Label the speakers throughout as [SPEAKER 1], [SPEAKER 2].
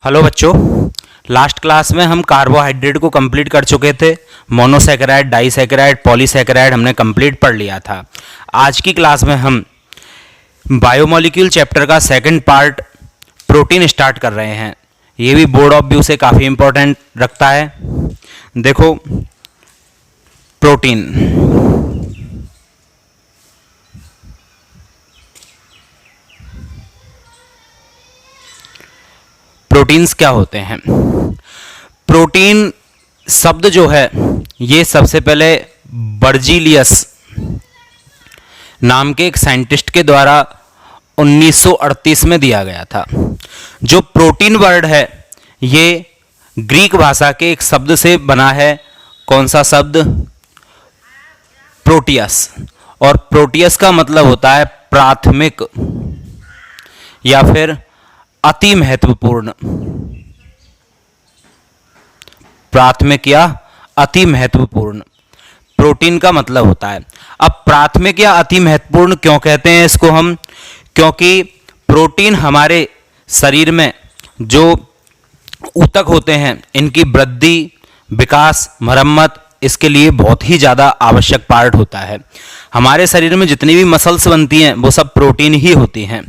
[SPEAKER 1] Hello बच्चों, last class में हम कार्बोहाइड्रेट को कंप्लीट कर चुके थे। मोनोसैकेराइड, डाइसैकेराइड, पॉलीसैकेराइड हमने कंप्लीट पढ़ लिया था। आज की क्लास में हम बायोमोलिक्यूल चैप्टर का सेकंड पार्ट प्रोटीन स्टार्ट कर रहे हैं। ये भी बोर्ड ऑफ व्यू से काफ़ी इंपॉर्टेंट रखता है। देखो, प्रोटीन प्रोटीन्स क्या होते हैं। प्रोटीन शब्द जो है ये सबसे पहले बर्जीलियस नाम के एक साइंटिस्ट के द्वारा 1938 में दिया गया था। जो प्रोटीन वर्ड है ये ग्रीक भाषा के एक शब्द से बना है। कौन सा शब्द? प्रोटियस। और प्रोटियस का मतलब होता है प्राथमिक या फिर अति महत्वपूर्ण। प्राथमिक या अति महत्वपूर्ण प्रोटीन का मतलब होता है। अब प्राथमिक या अति महत्वपूर्ण क्यों कहते हैं इसको हम? क्योंकि प्रोटीन हमारे शरीर में जो ऊतक होते हैं इनकी वृद्धि, विकास, मरम्मत इसके लिए बहुत ही ज़्यादा आवश्यक पार्ट होता है। हमारे शरीर में जितनी भी मसल्स बनती हैं वो सब प्रोटीन ही होती हैं।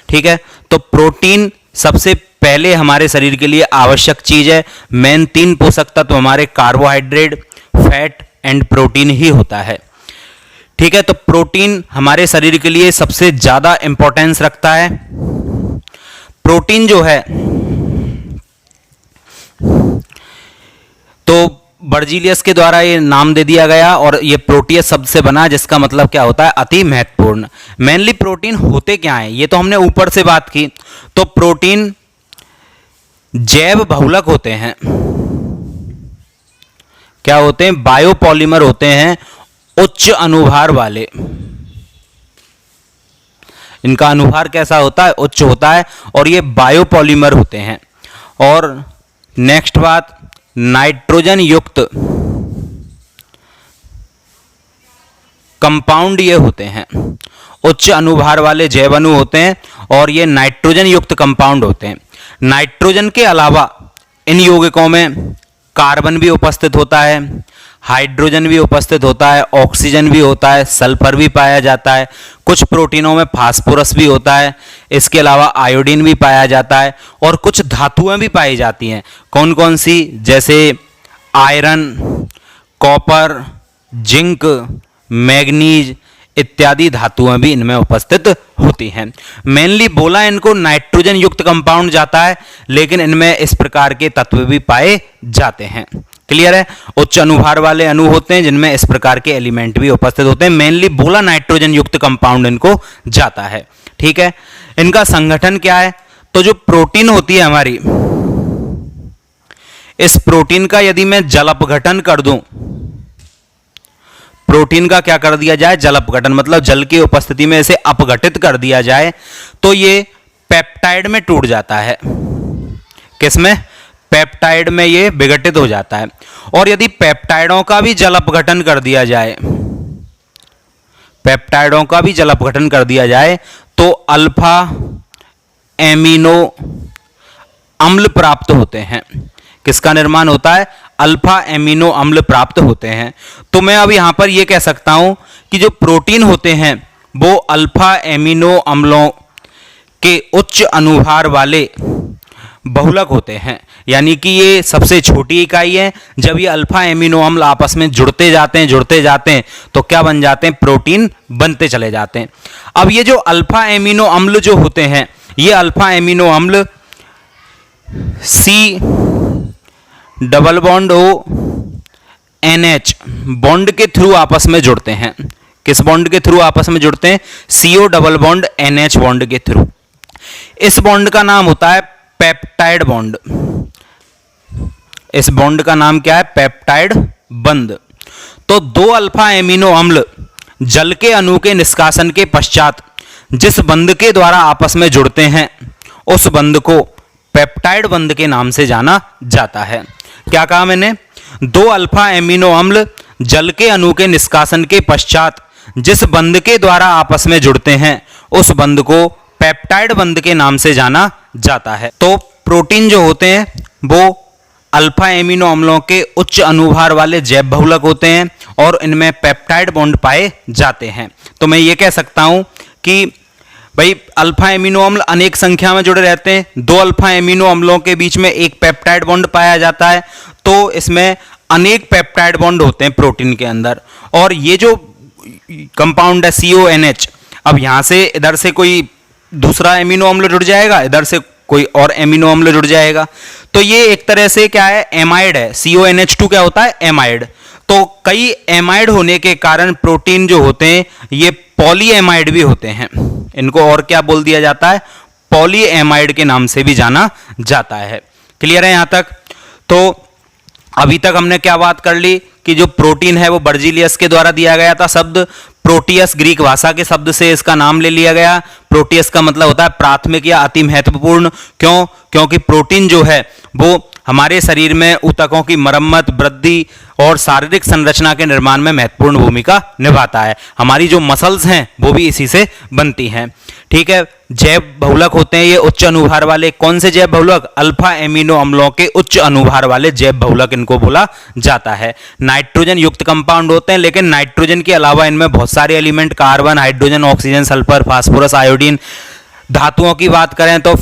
[SPEAKER 1] ठीक है, तो प्रोटीन सबसे पहले हमारे शरीर के लिए आवश्यक चीज है। मेन 3 पोषक तत्व हमारे कार्बोहाइड्रेट, फैट एंड प्रोटीन ही होता है। ठीक है, तो प्रोटीन हमारे शरीर के लिए सबसे ज्यादा इंपॉर्टेंस रखता है। प्रोटीन जो है तो बर्जीलियस के द्वारा ये नाम दे दिया गया और ये प्रोटियस शब्द से बना, जिसका मतलब क्या होता है? अति महत्वपूर्ण। मेनली प्रोटीन होते क्या हैं ये तो हमने ऊपर से बात की। तो प्रोटीन जैव बहुलक होते हैं। क्या होते हैं? बायोपॉलीमर होते हैं, उच्च अनुभार वाले। इनका अनुभार कैसा होता है? उच्च होता है। और ये बायोपॉलीमर होते हैं। और नेक्स्ट बात, नाइट्रोजन युक्त कंपाउंड ये होते हैं। उच्च अनुभार वाले जैव अणु होते हैं और ये नाइट्रोजन युक्त कंपाउंड होते हैं। नाइट्रोजन के अलावा इन यौगिकों में कार्बन भी उपस्थित होता है, हाइड्रोजन भी उपस्थित होता है, ऑक्सीजन भी होता है, सल्फर भी पाया जाता है। कुछ प्रोटीनों में फास्फोरस भी होता है। इसके अलावा आयोडीन भी पाया जाता है और कुछ धातुएं भी पाई जाती हैं। कौन कौन सी? जैसे आयरन, कॉपर, जिंक, मैग्नीज इत्यादि धातुएं भी इनमें उपस्थित होती हैं। मेनली बोला इनको नाइट्रोजन युक्त कंपाउंड जाता है, लेकिन इनमें इस प्रकार के तत्व भी पाए जाते हैं। क्लियर है? उच्च अनुभार वाले अणु होते हैं जिनमें इस प्रकार के एलिमेंट भी उपस्थित होते हैं। मेनली बोला नाइट्रोजन युक्त कंपाउंड इनको जाता है। ठीक है, इनका संगठन क्या है? तो जो प्रोटीन होती है हमारी, इस प्रोटीन का यदि मैं जल अपघटन कर दूं, प्रोटीन का क्या कर दिया जाए? जल अपघटन, मतलब जल की उपस्थिति में इसे अपघटित कर दिया जाए तो ये पेप्टाइड में टूट जाता है। किसमें? पेप्टाइड में ये विघटित हो जाता है। और यदि पेप्टाइडों का भी जल अपघटन कर दिया जाए, पेप्टाइडों का भी जल अपघटन कर दिया जाए तो अल्फा एमिनो अम्ल प्राप्त होते हैं। किसका निर्माण होता है? अल्फा एमिनो अम्ल प्राप्त होते हैं। तो मैं अब यहां पर यह कह सकता हूं कि जो प्रोटीन होते हैं वो अल्फा एमिनो अम्लों के उच्च अनुभार वाले बहुलक होते हैं। यानी कि ये सबसे छोटी इकाई है। जब ये अल्फा एमिनो अम्ल आपस में जुड़ते जाते हैं तो क्या बन जाते हैं? प्रोटीन बनते चले जाते हैं। अब ये जो अल्फा एमिनो अम्ल जो होते हैं, ये अल्फा एमिनो अम्ल C double bond O NH bond के थ्रू आपस में जुड़ते हैं। किस बॉन्ड के थ्रू आपस में जुड़ते हैं? CO double bond NH bond के थ्रू। इस बॉन्ड का नाम होता है पेप्टाइड बॉन्ड। इस बॉन्ड का नाम क्या है? पेप्टाइड बंध। तो 2 अल्फा एमिनो अम्ल जल के अणु के निष्कासन के पश्चात जिस बंध के द्वारा आपस में जुड़ते हैं उस बंध को पेप्टाइड बंध के नाम से जाना जाता है। क्या कहा मैंने? 2 अल्फा एमिनो अम्ल जल के अणु के निष्कासन के पश्चात जिस बंध के द्वारा आपस में जुड़ते हैं उस बंध को पेप्टाइड बंध के नाम से जाना जाता है। तो प्रोटीन जो होते हैं वो अल्फा एमिनो अम्लों के उच्च अनुभार वाले जैव बहुलक होते हैं और इनमें पेप्टाइड बॉन्ड पाए जाते हैं। तो मैं ये कह सकता हूं कि भाई अल्फा एमिनो अम्ल अनेक संख्या में जुड़े रहते हैं, दो अल्फा एमिनो अम्लों के बीच में एक पेप्टाइड बॉन्ड पाया जाता है, तो इसमें अनेक पेप्टाइड बॉन्ड होते हैं प्रोटीन के अंदर। और ये जो कंपाउंड है CONH, अब यहां से इधर से कोई दूसरा एमिनो अम्ल जुड़ जाएगा, इधर से कोई और एमिनो अम्ल जुड़ जाएगा, तो ये एक तरह से क्या है, एमाइड है। CONH2 क्या होता है, एमाइड। तो कई एमाइड होने के कारण प्रोटीन जो होते हैं ये पॉलीएमाइड भी होते हैं। इनको और क्या बोल दिया जाता है, पॉलीएमाइड के नाम से भी जाना जाता है। क्लियर है यहां तक? तो अभी तक हमने क्या बात कर ली कि जो प्रोटीन है वो बर्जीलियस के द्वारा दिया गया था शब्द, प्रोटियस ग्रीक भाषा के शब्द से इसका नाम ले लिया गया। प्रोटियस का मतलब होता है प्राथमिक या अति महत्वपूर्ण। क्यों? क्योंकि प्रोटीन जो है वो हमारे शरीर में ऊतकों की मरम्मत, वृद्धि और शारीरिक संरचना के निर्माण में महत्वपूर्ण भूमिका निभाता है। हमारी जो मसल्स हैं वो भी इसी से बनती हैं। ठीक है, जैव बहुलक होते हैं ये उच्च अनुभार वाले। कौन से जैव बहुलक? अल्फा एमिनो अम्लों के उच्च अनुभार वाले जैव बहुलक इनको बोला जाता है। नाइट्रोजन युक्त कंपाउंड होते हैं, लेकिन नाइट्रोजन के अलावा इनमें बहुत सारे element, carbon, hydrogen, oxygen, sulphur, phosphorus, iodine, धातुओं की बात करें तो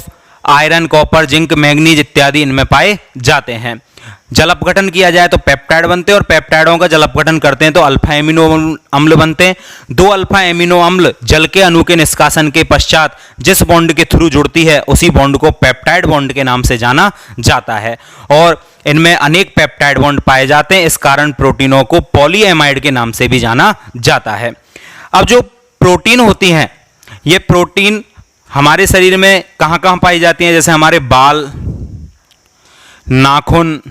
[SPEAKER 1] आयरन, कॉपर, जिंक, मैग्नीज इत्यादि इनमें पाए जाते हैं। जल अपघटन किया जाए तो पेप्टाइड बनते हैं और पेप्टाइडों का जल अपघटन करते हैं तो अल्फा एमिनो अम्ल बनते हैं। दो अल्फा एमिनो अम्ल जल के अणु के निष्कासन के पश्चात जिस बॉन्ड के थ्रू जुड़ती है उसी बॉन्ड को पेप्टाइड बॉन्ड के नाम से जाना जाता है और इनमें अनेक पेप्टाइड बॉन्ड पाए जाते हैं। इस कारण प्रोटीनों को पॉलीएमाइड के नाम से भी जाना जाता है। अब जो प्रोटीन होती हैं ये प्रोटीन हमारे शरीर में कहां कहां पाई जाती हैं? जैसे हमारे बाल, नाखून,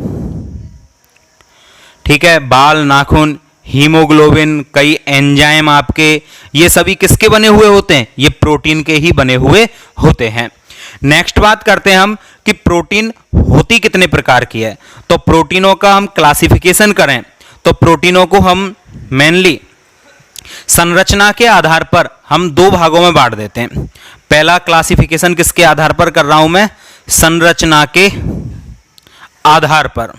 [SPEAKER 1] ठीक है, बाल, नाखून, हीमोग्लोबिन, कई एंजाइम आपके, ये सभी किसके बने हुए होते हैं? ये प्रोटीन के ही बने हुए होते हैं। नेक्स्ट बात करते हैं हम कि प्रोटीन होती कितने प्रकार की है। तो प्रोटीनों का हम क्लासिफिकेशन करें तो प्रोटीनों को हम मेनली संरचना के आधार पर हम दो भागों में बांट देते हैं। पहला क्लासिफिकेशन किसके आधार पर कर रहा हूं मैं? संरचना के आधार पर।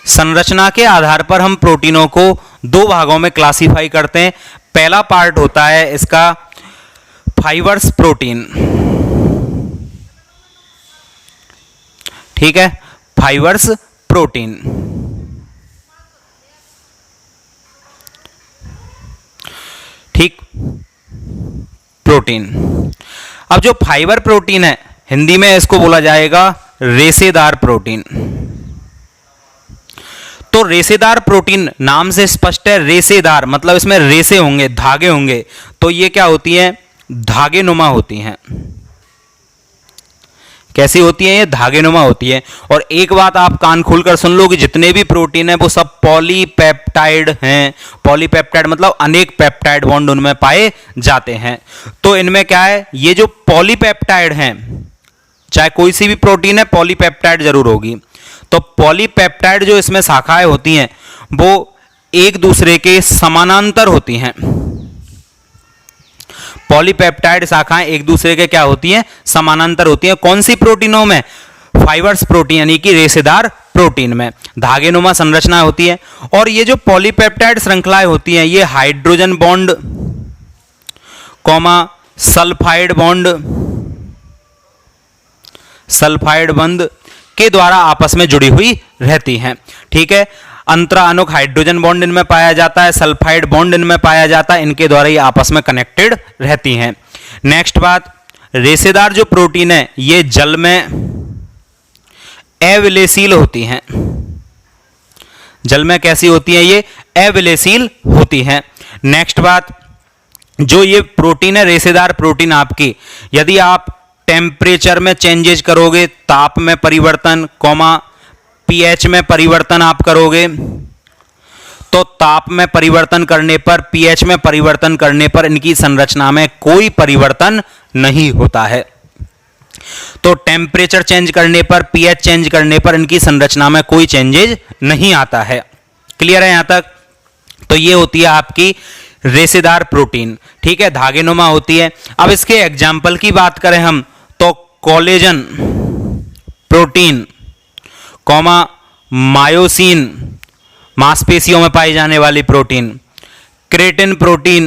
[SPEAKER 1] संरचना के आधार पर हम प्रोटीनों को दो भागों में क्लासिफाई करते हैं। पहला पार्ट होता है इसका फाइबर्स प्रोटीन, ठीक है, फाइबर्स प्रोटीन। ठीक, प्रोटीन। अब जो फाइबर प्रोटीन है हिंदी में इसको बोला जाएगा रेशेदार प्रोटीन। तो रेशेदार प्रोटीन नाम से स्पष्ट है, रेशेदार मतलब इसमें रेशे होंगे, धागे होंगे। तो ये क्या होती हैं? धागे नुमा होती हैं। कैसी होती है? ये धागे नुमा होती है। और एक बात आप कान खोलकर सुन लो कि जितने भी प्रोटीन है वो सब पॉलीपेप्टाइड हैं। पॉलीपेप्टाइड मतलब अनेक पेप्टाइड बॉन्ड उनमें पाए जाते हैं। तो इनमें क्या है, ये जो पॉलीपेप्टाइड हैं, चाहे कोई सी भी प्रोटीन है पॉलीपेप्टाइड जरूर होगी। तो पॉलीपेप्टाइड जो इसमें शाखाएं होती हैं वो एक दूसरे के समानांतर होती हैं। पॉलीपेप्टाइड शाखाएं एक दूसरे के क्या होती हैं? समानांतर होती हैं। कौन सी प्रोटीनों में? फाइबर्स प्रोटीन यानी कि रेशेदार प्रोटीन में धागेनुमा संरचना होती है। और ये जो पॉलीपेप्टाइड श्रृंखलाएं होती हैं ये हाइड्रोजन बॉन्ड कॉमा सल्फाइड बंध के द्वारा आपस में जुड़ी हुई रहती हैं। ठीक है, अंतरानुक हाइड्रोजन बॉन्ड इनमें पाया जाता है, सल्फाइड बॉन्ड इनमें पाया जाता है, इनके द्वारा ये आपस में कनेक्टेड रहती हैं। नेक्स्ट बात, रेशेदार जो प्रोटीन है ये जल में अविलेशील होती हैं। जल में कैसी होती हैं? ये अविलेशील होती हैं। नेक्स्ट बात, जो ये प्रोटीन है रेशेदार प्रोटीन आपकी, यदि आप टेम्परेचर में चेंजेज करोगे, ताप में परिवर्तन कॉमा पीएच में परिवर्तन आप करोगे, तो ताप में परिवर्तन करने पर, पीएच में परिवर्तन करने पर इनकी संरचना में कोई परिवर्तन नहीं होता है। तो टेम्परेचर चेंज करने पर, पीएच चेंज करने पर इनकी संरचना में कोई चेंजेज नहीं आता है। क्लियर है यहां तक? तो ये होती है आपकी रेशेदार प्रोटीन। ठीक है, धागेनुमा होती है। अब इसके एग्जाम्पल की बात करें हम तो कोलेजन, प्रोटीन, कॉमा मायोसिन मांसपेशियों में पाई जाने वाली प्रोटीन, क्रेटिन प्रोटीन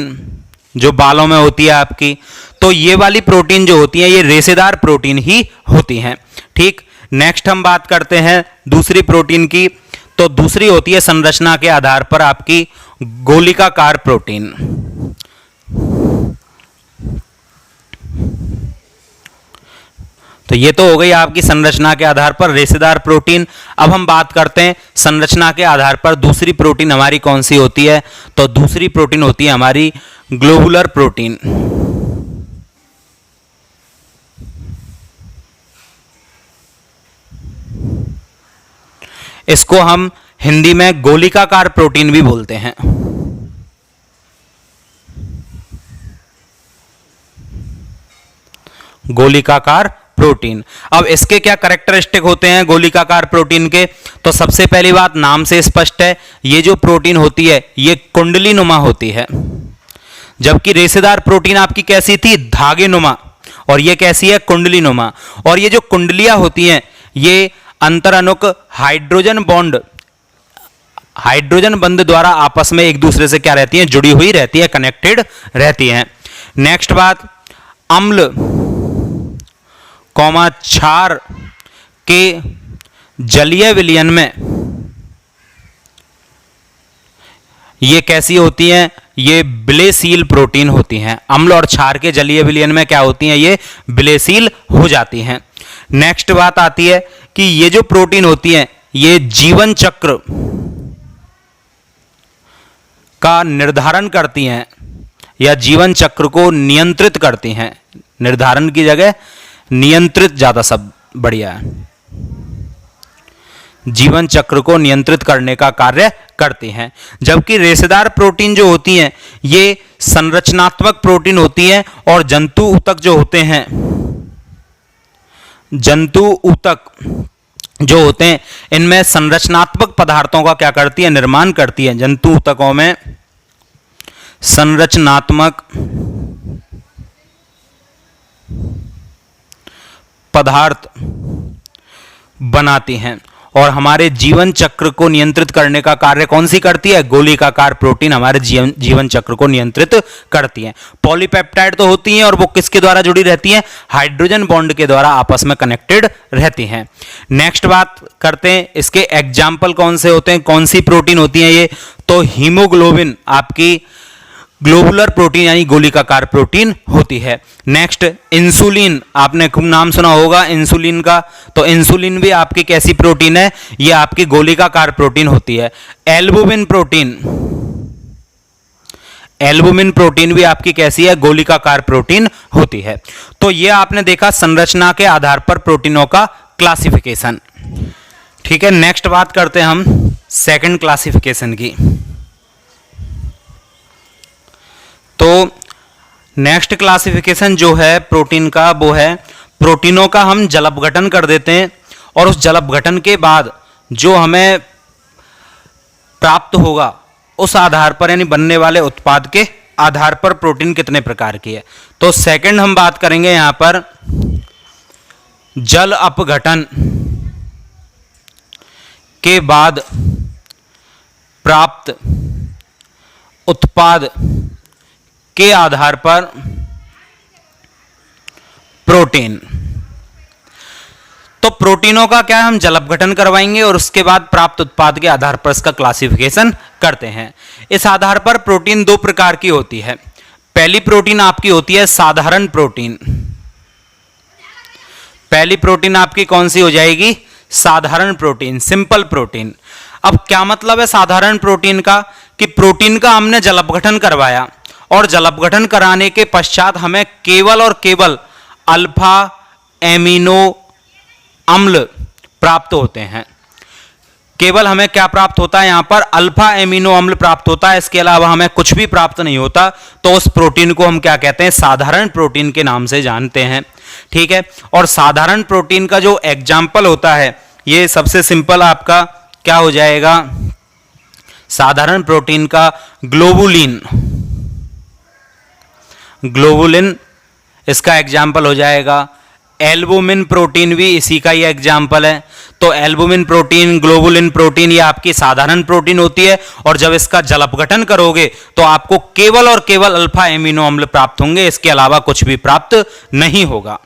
[SPEAKER 1] जो बालों में होती है आपकी। तो ये वाली प्रोटीन जो होती है ये रेशेदार प्रोटीन ही होती हैं। ठीक, नेक्स्ट हम बात करते हैं दूसरी प्रोटीन की। तो दूसरी होती है संरचना के आधार पर आपकी गोलिकाकार प्रोटीन। तो ये तो हो गई आपकी संरचना के आधार पर रेशेदार प्रोटीन। अब हम बात करते हैं संरचना के आधार पर दूसरी प्रोटीन हमारी कौन सी होती है। तो दूसरी प्रोटीन होती है हमारी ग्लोबुलर प्रोटीन। इसको हम हिंदी में गोलिकाकार प्रोटीन भी बोलते हैं। गोलिकाकार प्रोटीन। अब इसके क्या कैरेक्टरिस्टिक होते हैं गोलिकाकार प्रोटीन के। तो सबसे पहली बात नाम से स्पष्ट है, ये जो प्रोटीन होती है ये कुंडली नुमा होती है, जबकि रेशेदार प्रोटीन आपकी कैसी थी, धागे नुमा, और ये कैसी है, कुंडली नुमा। और ये जो कुंडलियां होती हैं ये अंतराणुक हाइड्रोजन बंध द्वारा आपस में एक दूसरे से क्या रहती हैं, जुड़ी हुई रहती है, कनेक्टेड रहती हैं। नेक्स्ट बात, अम्ल कौमा क्षार के जलीय विलयन में ये कैसी होती हैं, ये विलयशील प्रोटीन होती हैं। अम्ल और क्षार के जलीय विलयन में क्या होती हैं, ये विलयशील हो जाती हैं। नेक्स्ट बात आती है कि ये जो प्रोटीन होती हैं ये जीवन चक्र का निर्धारण करती हैं या जीवन चक्र को नियंत्रित करती हैं। निर्धारण की जगह नियंत्रित ज्यादा सब बढ़िया है। जीवन चक्र को नियंत्रित करने का कार्य करती हैं। जबकि रेशेदार प्रोटीन जो होती हैं ये संरचनात्मक प्रोटीन होती हैं और जंतु ऊतक जो होते हैं, जंतु ऊतक जो होते हैं इनमें संरचनात्मक पदार्थों का क्या करती है, निर्माण करती है। जंतु ऊतकों में संरचनात्मक पदार्थ बनाती हैं और हमारे जीवन चक्र को नियंत्रित करने का कार्य कौन सी करती है, गोलिकाकार प्रोटीन हमारे जीवन चक्र को नियंत्रित करती हैं। पॉलीपेप्टाइड तो होती हैं और वो किसके द्वारा जुड़ी रहती हैं, हाइड्रोजन बॉन्ड के द्वारा आपस में कनेक्टेड रहती हैं। नेक्स्ट बात करते हैं इसके एग्जाम्पल कौन से होते हैं, कौन सी प्रोटीन होती है ये। तो हीमोग्लोबिन आपकी ग्लोबुलर प्रोटीन यानी गोलिकाकार प्रोटीन होती है। नेक्स्ट इंसुलिन, आपने खूब नाम सुना होगा इंसुलिन का। तो इंसुलिन भी आपकी कैसी प्रोटीन है, ये आपकी गोलिकाकार प्रोटीन होती है। एल्बुमिन प्रोटीन, एल्बुमिन प्रोटीन भी आपकी कैसी है, गोलिकाकार प्रोटीन होती है। तो ये आपने देखा संरचना के आधार पर प्रोटीनों का क्लासिफिकेशन। ठीक है, नेक्स्ट बात करते हैं हम सेकंड क्लासिफिकेशन की। तो नेक्स्ट क्लासिफिकेशन जो है प्रोटीन का वो है प्रोटीनों का हम जल अपघटन कर देते हैं और उस जल अपघटन के बाद जो हमें प्राप्त होगा उस आधार पर यानी बनने वाले उत्पाद के आधार पर प्रोटीन कितने प्रकार की है। तो सेकंड हम बात करेंगे यहां पर जल अपघटन के बाद प्राप्त उत्पाद के आधार पर प्रोटीन। तो प्रोटीनों का क्या है, हम जल अपघटन करवाएंगे और उसके बाद प्राप्त उत्पाद के आधार पर इसका क्लासिफिकेशन करते हैं। इस आधार पर प्रोटीन दो प्रकार की होती है। पहली प्रोटीन आपकी होती है साधारण प्रोटीन। पहली प्रोटीन आपकी कौन सी हो जाएगी, साधारण प्रोटीन, सिंपल प्रोटीन। अब क्या मतलब है साधारण प्रोटीन का, कि प्रोटीन का हमने जल अपघटन करवाया और जल अपघटन कराने के पश्चात हमें केवल और केवल अल्फा एमिनो अम्ल प्राप्त होते हैं। केवल हमें क्या प्राप्त होता है, यहां पर अल्फा एमिनो अम्ल प्राप्त होता है, इसके अलावा हमें कुछ भी प्राप्त नहीं होता। तो उस प्रोटीन को हम क्या कहते हैं, साधारण प्रोटीन के नाम से जानते हैं। ठीक है, और साधारण प्रोटीन का जो एग्जाम्पल होता है ये सबसे सिंपल आपका क्या हो जाएगा, साधारण प्रोटीन का ग्लोबुलिन। ग्लोबुलिन इसका एग्जाम्पल हो जाएगा। एल्बुमिन प्रोटीन भी इसी का ही एग्जाम्पल है। तो एल्बुमिन प्रोटीन, ग्लोबुलिन प्रोटीन, ये आपकी साधारण प्रोटीन होती है और जब इसका जल अपघटन करोगे तो आपको केवल और केवल अल्फा एमिनो अम्ल प्राप्त होंगे, इसके अलावा कुछ भी प्राप्त नहीं होगा।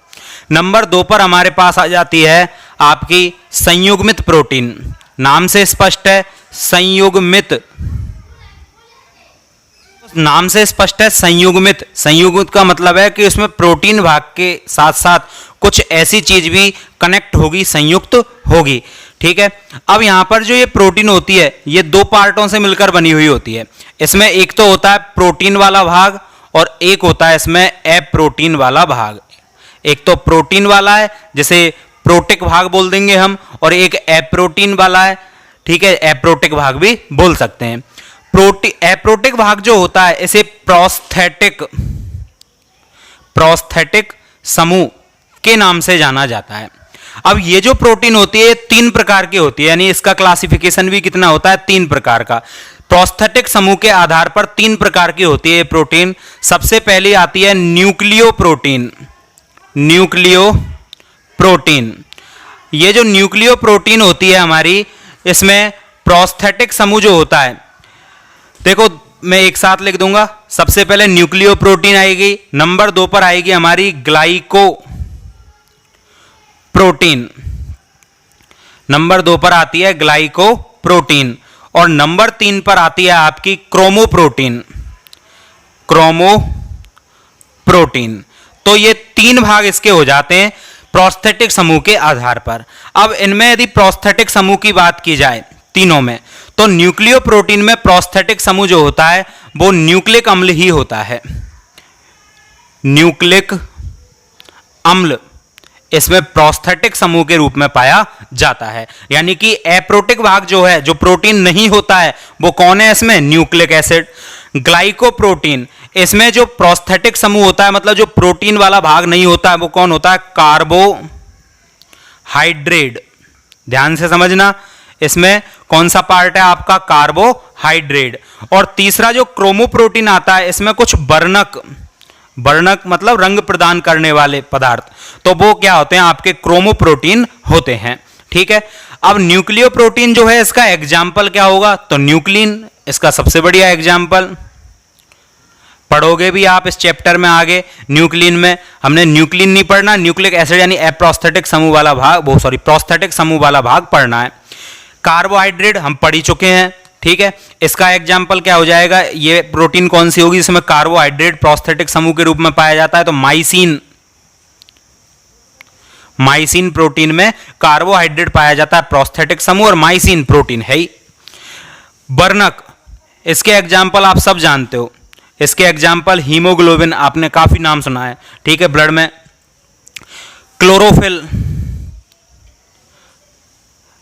[SPEAKER 1] नंबर 2 पर हमारे पास आ जाती है आपकी संयुग्मित प्रोटीन। नाम से स्पष्ट है संयुग्मित, नाम से स्पष्ट है संयुग्मित। संयुग्मित का मतलब है कि उसमें प्रोटीन भाग के साथ साथ कुछ ऐसी चीज भी कनेक्ट होगी, संयुक्त होगी। ठीक है, अब यहां पर जो ये प्रोटीन होती है ये 2 पार्टों से मिलकर बनी हुई होती है। इसमें एक तो होता है प्रोटीन वाला भाग और एक होता है इसमें अप्रोटीन वाला भाग। एक तो प्रोटीन वाला है जिसे प्रोटिक भाग बोल देंगे हम, और एक अप्रोटीन वाला है। ठीक है, अप्रोटिक भाग भी बोल सकते हैं। अप्रोटिक भाग जो होता है इसे प्रोस्थेटिक समूह के नाम से जाना जाता है। अब ये जो प्रोटीन होती है 3 प्रकार की होती है, यानी इसका क्लासिफिकेशन भी कितना होता है, 3 प्रकार का। प्रोस्थेटिक समूह के आधार पर 3 प्रकार की होती है प्रोटीन। सबसे पहली आती है न्यूक्लियो प्रोटीन। ये जो न्यूक्लियो प्रोटीन होती है हमारी, इसमें प्रोस्थेटिक समूह जो होता है, देखो मैं एक साथ लिख दूंगा। सबसे पहले न्यूक्लियो प्रोटीन आएगी, नंबर 2 पर आएगी हमारी ग्लाइको प्रोटीन, नंबर 2 पर आती है ग्लाइको प्रोटीन, और नंबर 3 पर आती है आपकी क्रोमोप्रोटीन। तो ये 3 भाग इसके हो जाते हैं प्रोस्थेटिक समूह के आधार पर। अब इनमें यदि प्रोस्थेटिक समूह की बात की जाए तीनों में, तो न्यूक्लियो प्रोटीन में प्रोस्थेटिक समूह जो होता है वो न्यूक्लिक अम्ल ही होता है। न्यूक्लिक अम्ल इसमें प्रोस्थेटिक समूह के रूप में पाया जाता है। यानी कि अप्रोटिक भाग जो है, जो प्रोटीन नहीं होता है, वो कौन है इसमें, न्यूक्लिक एसिड। ग्लाइकोप्रोटीन, इसमें जो प्रोस्थेटिक समूह होता है, मतलब जो प्रोटीन वाला भाग नहीं होता है, वो कौन होता है, कार्बोहाइड्रेट। ध्यान से समझना, इसमें कौन सा पार्ट है आपका, कार्बोहाइड्रेट। और तीसरा जो क्रोमोप्रोटीन आता है, इसमें कुछ वर्णक मतलब रंग प्रदान करने वाले पदार्थ, तो वो क्या होते हैं, आपके क्रोमोप्रोटीन होते हैं। ठीक है, अब न्यूक्लियो प्रोटीन जो है इसका एग्जाम्पल क्या होगा, तो न्यूक्लिन इसका सबसे बढ़िया एग्जाम्पल। पढ़ोगे भी आप इस चैप्टर में आगे। न्यूक्लिन में हमने न्यूक्लिन नहीं पढ़ना, न्यूक्लिक एसिड यानी अप्रोस्थेटिक समूह वाला भाग, प्रोस्थेटिक समूह वाला भाग पढ़ना है। कार्बोहाइड्रेट हम पढ़ ही चुके हैं। ठीक है, इसका एग्जाम्पल क्या हो जाएगा, ये प्रोटीन कौन सी होगी, इसमें कार्बोहाइड्रेट प्रोस्थेटिक समूह के रूप में पाया जाता है, तो माइसिन प्रोटीन में कार्बोहाइड्रेट पाया जाता है, प्रोस्थेटिक समूह, और माइसिन प्रोटीन है ही। वर्णक, इसके एग्जाम्पल आप सब जानते हो। इसके एग्जाम्पल हीमोग्लोबिन, आपने काफी नाम सुना है। ठीक है, ब्लड में क्लोरोफिल,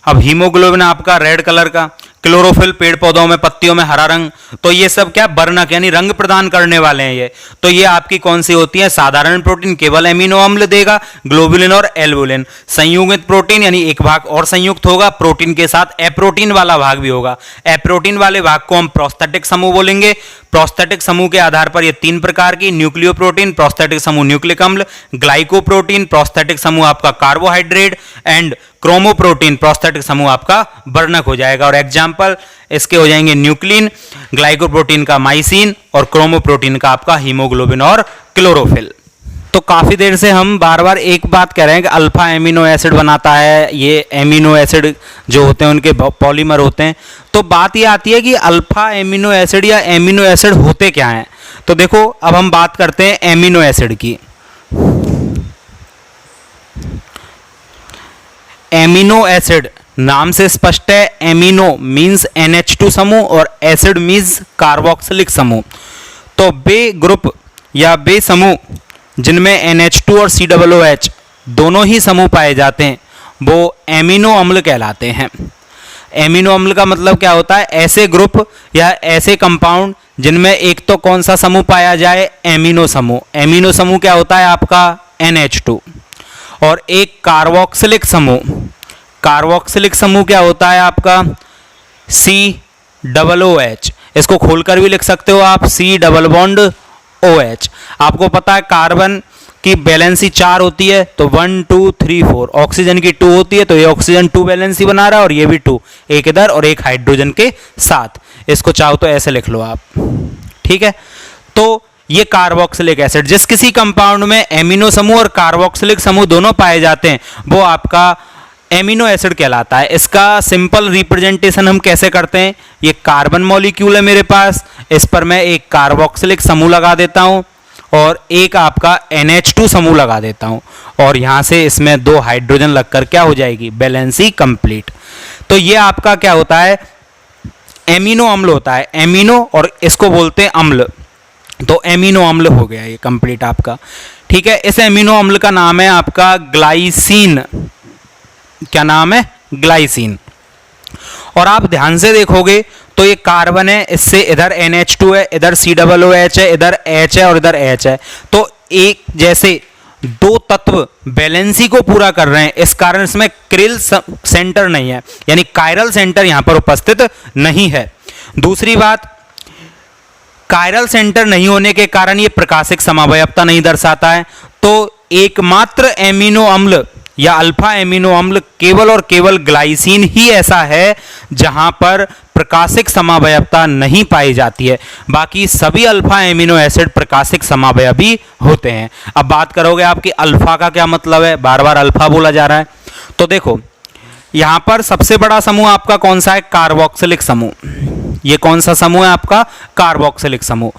[SPEAKER 1] अब हीमोग्लोबिन आपका रेड कलर का, क्लोरोफिल पेड़ पौधों में पत्तियों में हरा रंग, तो ये सब क्या, वर्णक यानी रंग प्रदान करने वाले हैं ये। तो ये आपकी कौन सी होती है, साधारण प्रोटीन केवल एमिनो अम्ल देगा, ग्लोबुलिन और एल्बुलिन। संयुग्मित प्रोटीन यानी एक भाग और संयुक्त होगा, प्रोटीन के साथ अप्रोटीन वाला भाग भी होगा। अप्रोटीन वाले भाग को हम प्रोस्थेटिक समूह बोलेंगे। प्रोस्थेटिक समूह के आधार पर ये 3 प्रकार की, न्यूक्लियो प्रोटीन, प्रोस्थेटिक समूह न्यूक्लिक अम्ल, ग्लाइकोप्रोटीन प्रोस्थेटिक समूह आपका कार्बोहाइड्रेट, एंड क्रोमोप्रोटीन प्रोस्थेटिक समूह आपका वर्णक हो जाएगा। और एग्जाम्पल इसके हो जाएंगे न्यूक्लिन, ग्लाइकोप्रोटीन का माइसिन, और क्रोमोप्रोटीन का आपका हीमोग्लोबिन और क्लोरोफिल। तो काफी देर से हम बार बार एक बात कह रहे हैं कि अल्फा एमिनो एसिड बनाता है, ये एमिनो एसिड जो होते हैं उनके पॉलीमर होते हैं। तो बात ये आती है कि अल्फा एमिनो एसिड या एमिनो एसिड होते क्या हैं। तो देखो अब हम बात करते हैं एमिनो एसिड की। एमिनो एसिड नाम से स्पष्ट है, एमिनो मींस NH2 समूह और एसिड मींस कार्बोक्सिलिक समूह। तो वे ग्रुप या वे समूह जिनमें NH2 और COOH दोनों ही समूह पाए जाते हैं वो एमिनो अम्ल कहलाते हैं। एमिनो अम्ल का मतलब क्या होता है, ऐसे ग्रुप या ऐसे कंपाउंड जिनमें एक तो कौन सा समूह पाया जाए, एमिनो समूह। एमिनो समूह क्या होता है आपका, NH2, और एक कार्बोक्सिलिक समूह। कार्बोक्सिलिक समूह क्या होता है आपका, COOH। इसको खोलकर भी लिख सकते हो आप, C डबल बॉन्ड OH। आपको पता है कार्बन की वैलेंसी 4 होती है तो 1 2 3 4, ऑक्सीजन की 2 होती है तो ये ऑक्सीजन 2 वैलेंसी बना रहा है और ये भी 2, एक इधर और एक हाइड्रोजन के साथ। इसको चाहो तो ऐसे लिख लो आप, ठीक है। तो ये कार्बोक्सिलिक एसिड, जिस किसी कंपाउंड में एमिनो समूह और कार्बोक्सिलिक समूह दोनों पाए जाते हैं वो आपका एमिनो एसिड कहलाता है। इसका सिंपल रिप्रेजेंटेशन हम कैसे करते हैं, ये कार्बन मॉलिक्यूल है मेरे पास, इस पर मैं एक कार्बोक्सिलिक समूह लगा देता हूं और एक आपका NH2 समूह लगा देता हूं और यहां से इसमें 2 हाइड्रोजन लगकर क्या हो जाएगी, बैलेंसी कंप्लीट। तो ये आपका क्या होता है, एमिनो अम्ल होता है, एमिनो और इसको बोलते हैं अम्ल, तो एमिनो अम्ल हो गया ये कंप्लीट आपका, ठीक है। इस एमिनो अम्ल का नाम है आपका ग्लाइसिन, क्या नाम है, ग्लाइसिन। और आप ध्यान से देखोगे तो ये कार्बन है, इससे इधर NH2 है, इधर COOH है, इधर H है और इधर H है, तो एक जैसे 2 तत्व बैलेंसी को पूरा कर रहे हैं, इस कारण इसमें क्रिल सेंटर नहीं है, यानी कायरल सेंटर यहां पर उपस्थित नहीं है। दूसरी बात, कायरल सेंटर नहीं होने के कारण ये प्रकाशिक समावयवता नहीं दर्शाता है, तो एकमात्र एमिनो अम्ल या अल्फा एमिनो अम्ल केवल और केवल ग्लाइसिन ही ऐसा है जहां पर प्रकाशिक समावयवता नहीं पाई जाती है, बाकी सभी अल्फा एमिनो एसिड प्रकाशिक समावयवी होते हैं। अब बात करोगे आपकी अल्फा का क्या मतलब है, बार बार अल्फा बोला जा रहा है, तो देखो यहां पर सबसे बड़ा समूह आपका कौन सा है, कार्बोक्सिलिक समूह। ये कौन सा समूह है आपका, कार्बोक्सिलिक समूह।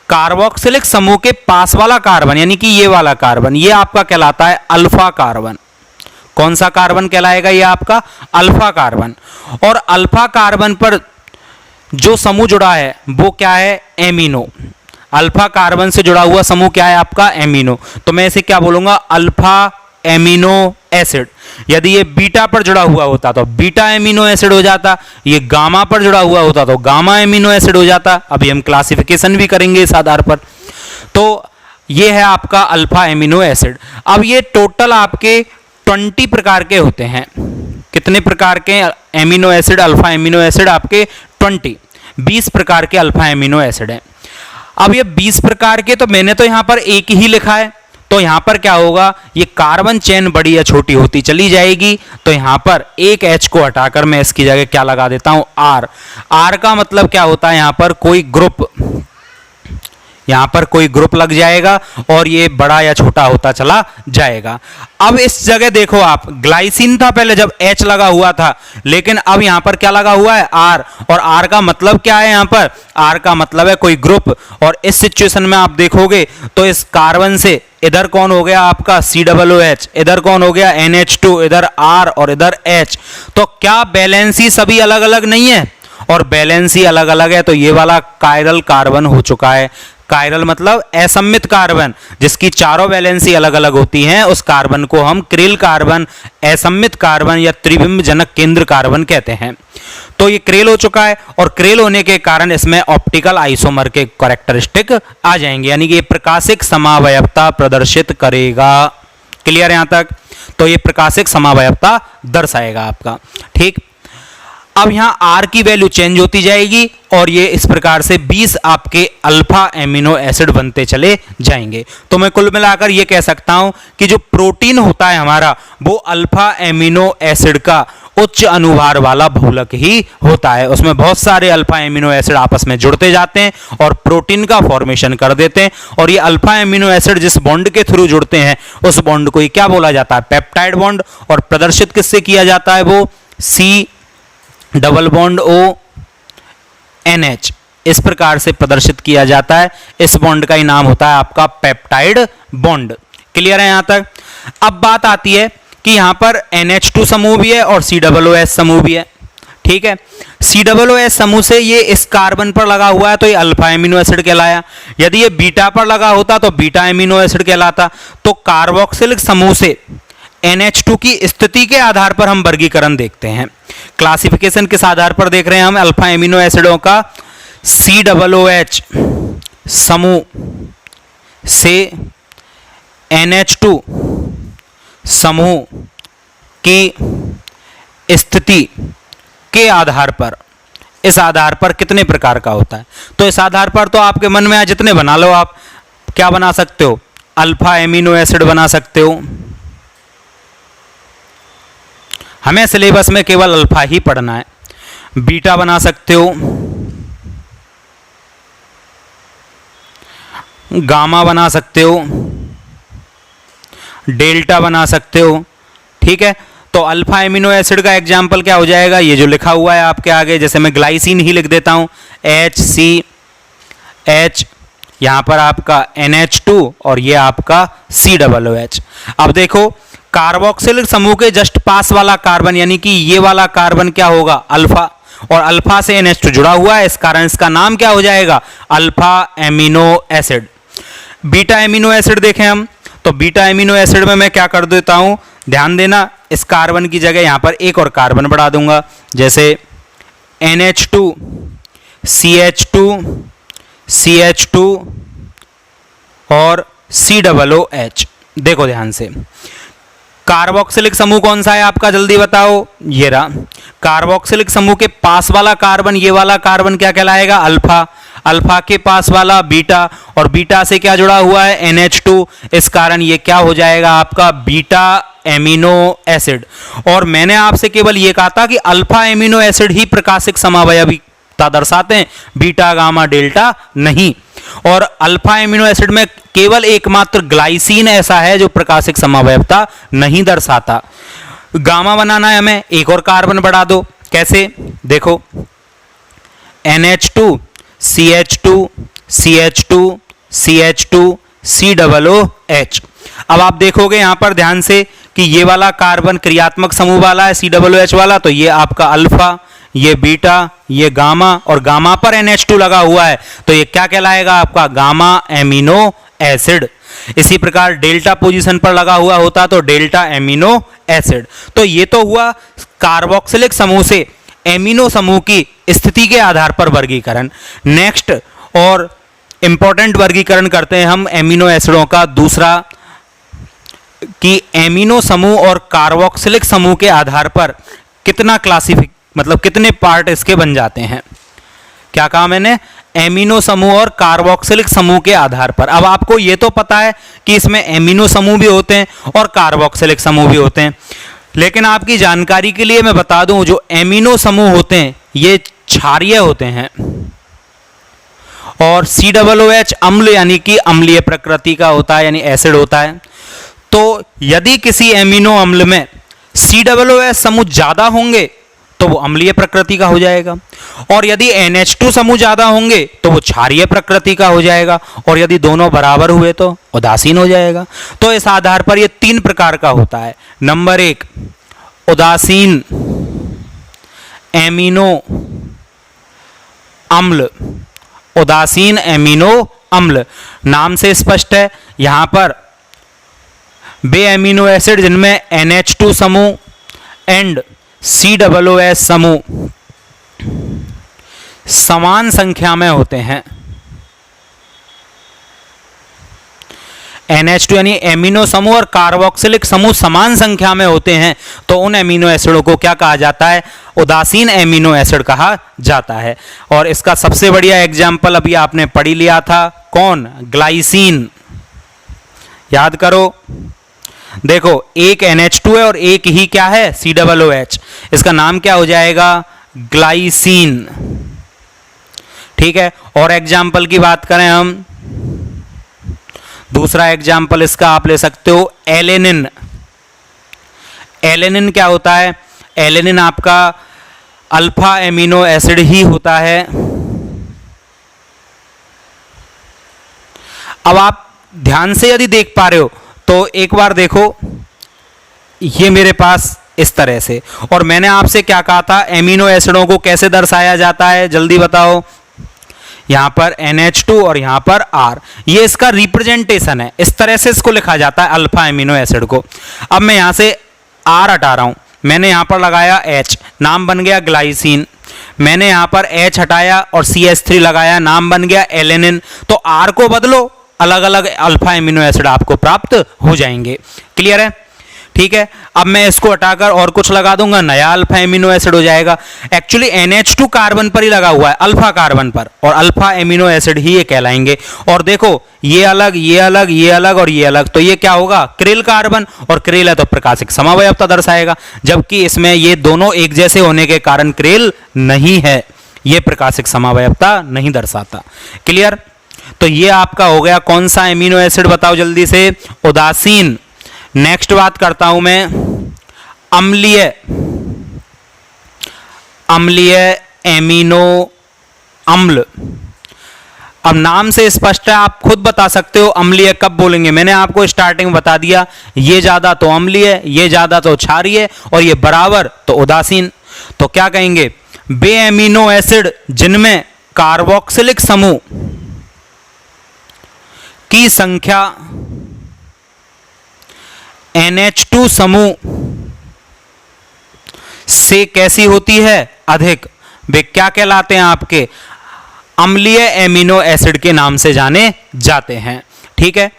[SPEAKER 1] कार्बोक्सिलिक समूह के पास वाला कार्बन यानी कि ये वाला कार्बन, ये आपका कहलाता है अल्फा कार्बन। कौन सा कार्बन कहलाएगा, ये आपका अल्फा कार्बन। और अल्फा कार्बन पर जो समूह जुड़ा है वो क्या है, एमिनो। अल्फा कार्बन से जुड़ा हुआ समूह क्या है आपका, एमिनो। तो मैं इसे क्या बोलूंगा, अल्फा एमिनो एसिड। यदि ये बीटा पर जुड़ा हुआ होता तो बीटा एमिनो एसिड हो जाता, ये गामा पर जुड़ा हुआ होता तो गामा एमिनो एसिड हो जाता। अभी हम क्लासिफिकेशन भी करेंगे इस आधार पर। तो ये है आपका अल्फा एमिनो एसिड। अब ये टोटल आपके 20 प्रकार के होते हैं। कितने प्रकार के amino acid, alpha amino acid आपके 20 प्रकार के अल्फा एमिनो एसिड हैं। अब ये 20 प्रकार के, तो मैंने तो यहां पर एक ही लिखा है, तो यहां पर क्या होगा, ये कार्बन चेन बड़ी या छोटी होती चली जाएगी। तो यहां पर एक H को हटाकर मैं इसकी जगह क्या लगा देता हूं, R। R का मतलब क्या होता है, यहां पर कोई ग्रुप, यहां पर कोई ग्रुप लग जाएगा और ये बड़ा या छोटा होता चला जाएगा। अब इस जगह देखो आप, ग्लाइसिन था पहले जब H लगा हुआ था, लेकिन अब यहां पर क्या लगा हुआ है, R। और R का मतलब क्या है, यहां पर R का मतलब है कोई ग्रुप। और इस सिचुएशन में आप देखोगे तो इस कार्बन से इधर कौन हो गया आपका COOH, इधर कौन हो गया NH2, इधर R और इधर H। तो क्या बैलेंसी सभी अलग अलग नहीं है, और बैलेंसी अलग अलग है, तो ये वाला कायरल कार्बन हो चुका है। कायरल मतलब असम्मित कार्बन, जिसकी चारों वैलेंसी अलग अलग होती हैं, उस कार्बन को हम क्रिल कार्बन, असम्मित कार्बन या त्रिबिंब जनक केंद्र कार्बन कहते हैं। तो ये क्रेल हो चुका है, और क्रेल होने के कारण इसमें ऑप्टिकल आइसोमर के कैरेक्टरिस्टिक आ जाएंगे, यानी कि ये प्रकाशिक समावयवता प्रदर्शित करेगा। क्लियर है यहां तक? तो ये प्रकाशिक समावयवता दर्शाएगा आपका, ठीक। अब यहां R की वैल्यू चेंज होती जाएगी और ये इस प्रकार से 20 आपके अल्फा एमिनो एसिड बनते चले जाएंगे। तो मैं कुल मिलाकर ये कह सकता हूं कि जो प्रोटीन होता है हमारा, वो अल्फा एमिनो एसिड का उच्च अनुभार वाला बहुलक ही होता है। उसमें बहुत सारे अल्फा एमिनो एसिड आपस में जुड़ते जाते हैं और प्रोटीन का फॉर्मेशन कर देते हैं। और ये अल्फा एमिनो एसिड जिस बॉन्ड के थ्रू जुड़ते हैं, उस बॉन्ड को क्या बोला जाता है, पेप्टाइड बॉन्ड। और प्रदर्शित किससे किया जाता है, वो C double bond O NH, इस प्रकार से प्रदर्शित किया जाता है। इस बॉन्ड का ही नाम होता है आपका पेप्टाइड बॉन्ड। क्लियर है यहां तक? अब बात आती है कि यहां पर NH2 समूह भी है और COOH समूह भी है, ठीक है। COOH समूह से ये इस कार्बन पर लगा हुआ है तो ये अल्फा एमिनो एसिड कहलाया। यदि ये बीटा पर लगा होता तो बीटा एमिनो एसिड कहलाता। तो कार्बोक्सिलिक समूह से NH2 की स्थिति के आधार पर हम वर्गीकरण देखते हैं। क्लासिफिकेशन किस आधार पर देख रहे हैं हम अल्फा एमिनो एसिडों का, COOH समूह से NH2 समूह की स्थिति के आधार पर, इस आधार पर कितने प्रकार का होता है। तो इस आधार पर तो आपके मन में जितने बना लो आप, क्या बना सकते हो, अल्फा एमिनो एसिड बना सकते हो। हमें सिलेबस में केवल अल्फा ही पढ़ना है। बीटा बना सकते हो, गामा बना सकते हो, डेल्टा बना सकते हो। ठीक है, तो अल्फा एमिनो एसिड का एग्जाम्पल क्या हो जाएगा, ये जो लिखा हुआ है आपके आगे, जैसे मैं ग्लाइसिन ही लिख देता हूं, HCH, यहां पर आपका NH2 और ये आपका COOH। अब देखो कार्बोक्सिलिक समूह के जस्ट पास वाला कार्बन यानी कि ये वाला कार्बन क्या होगा, अल्फा, और अल्फा से NH2 जुड़ा हुआ है, इस कारण इसका नाम क्या हो जाएगा, alpha amino acid. Beta amino acid देखें हम, तो बीटा एमिनो एसिड में मैं क्या कर देता हूं, ध्यान देना, इस कार्बन की जगह यहां पर एक और कार्बन बढ़ा दूंगा, जैसे NH2 CH2 CH2 और COOH। देखो ध्यान से, कार्बोक्सिलिक समूह कौन सा है आपका, जल्दी बताओ, ये रहा। कार्बोक्सिलिक समूह के पास वाला कार्बन, ये वाला कार्बन क्या कहलाएगा, अल्फा, अल्फा के पास वाला बीटा, और बीटा से क्या जुड़ा हुआ है, NH2, इस कारण ये क्या हो जाएगा आपका बीटा एमिनो एसिड। और मैंने आपसे केवल ये कहा था कि अल्फा एमिनो एसिड ही प्रकाशिक समावयविता दर्शाते हैं, बीटा गामा डेल्टा नहीं। और अल्फा एमिनो एसिड में केवल एकमात्र ग्लाइसिन ऐसा है जो प्रकाशिक समावयवता नहीं दर्शाता। गामा बनाना है हमें, एक और कार्बन बढ़ा दो, कैसे, देखो NH2 CH2 CH2 CH2 COOH। अब आप देखोगे यहां पर ध्यान से कि ये वाला कार्बन क्रियात्मक समूह वाला है, COOH वाला, तो ये आपका अल्फा, ये बीटा, ये गामा, और गामा पर NH2 लगा हुआ है, तो ये क्या कहलाएगा आपका गामा एमिनो एसिड। इसी प्रकार डेल्टा पोजीशन पर लगा हुआ होता तो डेल्टा एमिनो एसिड। तो ये तो हुआ कार्बोक्सिलिक समूह से एमिनो समूह की स्थिति के आधार पर वर्गीकरण। नेक्स्ट और इंपॉर्टेंट वर्गीकरण करते हैं हम एमिनो एसिडों का दूसरा, कि एमिनो समूह और कार्बोक्सिलिक समूह के आधार पर कितना मतलब कितने पार्ट इसके बन जाते हैं। क्या कहा मैंने, एमिनो समूह और कार्बोक्सिलिक समूह के आधार पर। अब आपको यह तो पता है कि इसमें एमिनो समूह भी होते हैं और कार्बोक्सिलिक समूह भी होते हैं, लेकिन आपकी जानकारी के लिए मैं बता दूं, जो एमिनो समूह होते हैं ये क्षारीय होते हैं, और COOH अम्ल यानी कि अम्लीय प्रकृति का होता है, यानी एसिड होता है। तो यदि किसी एमिनो अम्ल में COOH समूह ज्यादा होंगे तो वो अम्लीय प्रकृति का हो जाएगा, और यदि NH2 समूह ज्यादा होंगे तो वो क्षारीय प्रकृति का हो जाएगा, और यदि दोनों बराबर हुए तो उदासीन हो जाएगा। तो इस आधार पर ये 3 प्रकार का होता है। नंबर 1 उदासीन एमिनो अम्ल, उदासीन एमिनो अम्ल, नाम से स्पष्ट है, यहां पर वे एमिनो एसिड जिनमें NH2 समूह एंड COOH समूह समान संख्या में होते हैं। NH2 यानी एमिनो समूह और कार्बोक्सिलिक समूह समान संख्या में होते हैं, तो उन एमिनो एसिडों को क्या कहा जाता है, उदासीन एमिनो एसिड कहा जाता है। और इसका सबसे बढ़िया एग्जाम्पल अभी आपने पढ़ लिया था, कौन, ग्लाइसिन। याद करो, देखो एक NH2 है और एक ही क्या है, COOH, इसका नाम क्या हो जाएगा, ग्लाइसिन। ठीक है, और एग्जाम्पल की बात करें हम, दूसरा एग्जाम्पल इसका आप ले सकते हो एलेनिन। एलेनिन क्या होता है, एलेनिन आपका अल्फा एमिनो एसिड ही होता है। अब आप ध्यान से यदि देख पा रहे हो तो एक बार देखो, ये मेरे पास इस तरह से, और मैंने आपसे क्या कहा था, एमिनो एसिडों को कैसे दर्शाया जाता है, जल्दी बताओ। यहां पर NH2 और यहां पर R, ये इसका रिप्रेजेंटेशन है, इस तरह से इसको लिखा जाता है अल्फा एमिनो एसिड को। अब मैं यहां से R हटा रहा हूं, मैंने यहां पर लगाया H, नाम बन गया ग्लाइसिन। मैंने यहां पर H हटाया और CH3 लगाया, नाम बन गया एलेनिन। तो R को बदलो, अलग अलग अल्फा एमिनो एसिड आपको प्राप्त हो जाएंगे। क्लियर है, ठीक है। अब मैं इसको हटाकर और कुछ लगा दूंगा, नया अल्फा एमिनो एसिड हो जाएगा। एक्चुअली NH2 कार्बन पर ही लगा हुआ है, अल्फा कार्बन पर, और अल्फा एमिनो एसिड ही ये कहलाएंगे। और देखो ये अलग, ये अलग, ये अलग और ये अलग, तो ये क्या होगा, क्रिल कार्बन, और क्रिल है तो प्रकाशिक समावयवता दर्शाएगा, जबकि इसमें ये दोनों एक जैसे होने के कारण क्रिल नहीं है, ये प्रकाशिक समावयवता नहीं दर्शाता। क्लियर? तो ये आपका हो गया कौन सा एमिनो एसिड, बताओ जल्दी से, उदासीन। नेक्स्ट बात करता हूं मैं अम्लीय, अम्लीय एमिनो अम्ल। अब नाम से स्पष्ट है, आप खुद बता सकते हो अम्लीय कब बोलेंगे। मैंने आपको स्टार्टिंग में बता दिया, ये ज्यादा तो अम्लीय, ये ज्यादा तो क्षारीय, और ये बराबर तो उदासीन। तो क्या कहेंगे, वे एमिनो एसिड जिनमें कार्बोक्सिलिक समूह की संख्या NH2 समूह से कैसी होती है, अधिक, वे क्या कहलाते हैं, आपके अम्लीय एमिनो एसिड के नाम से जाने जाते हैं। ठीक है,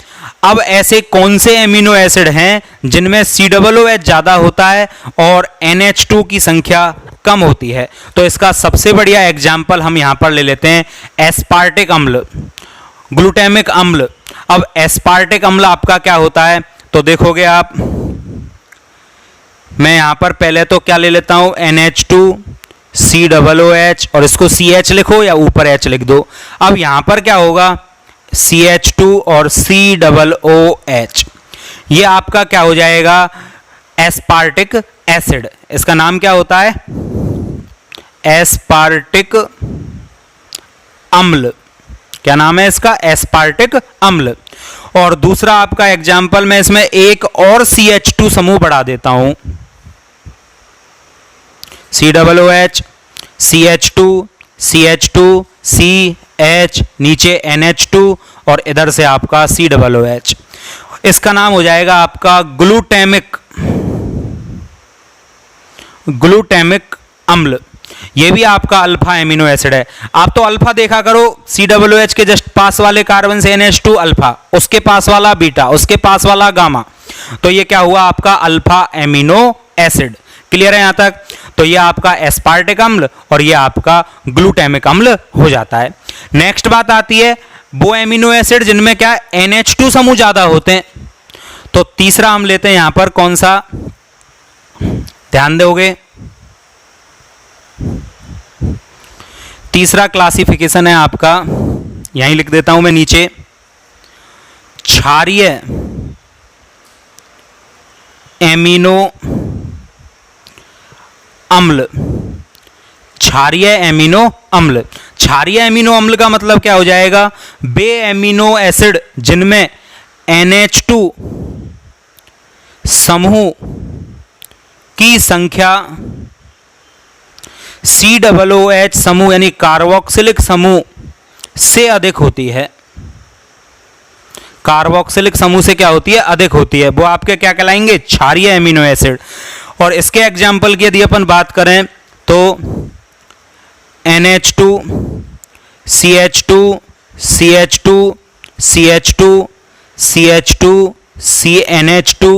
[SPEAKER 1] अब ऐसे कौन से एमिनो एसिड हैं जिनमें COOH ज्यादा होता है और NH2 की संख्या कम होती है? तो इसका सबसे बढ़िया एग्जाम्पल हम यहां पर ले लेते हैं एस्पार्टिक अम्ल, ग्लूटामिक अम्ल। अब एस्पार्टिक अम्ल आपका क्या होता है, तो देखोगे आप, मैं यहां पर पहले तो क्या ले लेता हूं, NH2 COOH, और इसको CH लिखो या ऊपर H लिख दो। अब यहां पर क्या होगा, CH2 और COOH, ये आपका क्या हो जाएगा, एस्पार्टिक एसिड। इसका नाम क्या होता है, एस्पार्टिक अम्ल। क्या नाम है इसका, एस्पार्टिक अम्ल। और दूसरा आपका एग्जाम्पल, मैं इसमें एक और CH2 समूह बढ़ा देता हूं, COOH, CH2, CH2, CH, नीचे NH2, और इधर से आपका COOH। इसका नाम हो जाएगा आपका ग्लूटामिक, ग्लूटामिक अम्ल। ये भी आपका अल्फा एमिनो एसिड है। आप तो अल्फा देखा करो, COOH के जस्ट पास वाले कार्बन से NH2 अल्फा, उसके पास वाला बीटा, उसके पास वाला गामा, तो ये क्या हुआ आपका अल्फा एमिनो एसिड। क्लियर है यहां तक? तो ये आपका एस्पार्टिक अम्ल और ये आपका ग्लूटामिक अम्ल हो जाता है। नेक्स्ट बात आती है वो एमिनो एसिड जिनमें क्या NH2 समूह ज्यादा होते हैं। तो तीसरा हम लेते हैं यहां पर, कौन सा, ध्यान दोगे, तीसरा क्लासिफिकेशन है आपका, यहीं लिख देता हूं मैं नीचे, क्षारीय एमिनो अम्ल। क्षारीय एमिनो अम्ल, क्षारीय एमिनो अम्ल का मतलब क्या हो जाएगा, वे एमिनो एसिड जिनमें NH2 समूह की संख्या COOH समूह यानी कार्बोक्सिलिक समूह से अधिक होती है। कार्बोक्सिलिक समूह से क्या होती है, अधिक होती है, वो आपके क्या कहलाएंगे, क्षारीय एमिनो एसिड। और इसके एग्जाम्पल की यदि अपन बात करें तो NH2, CH2, CH2, CH2, CH2, CNH2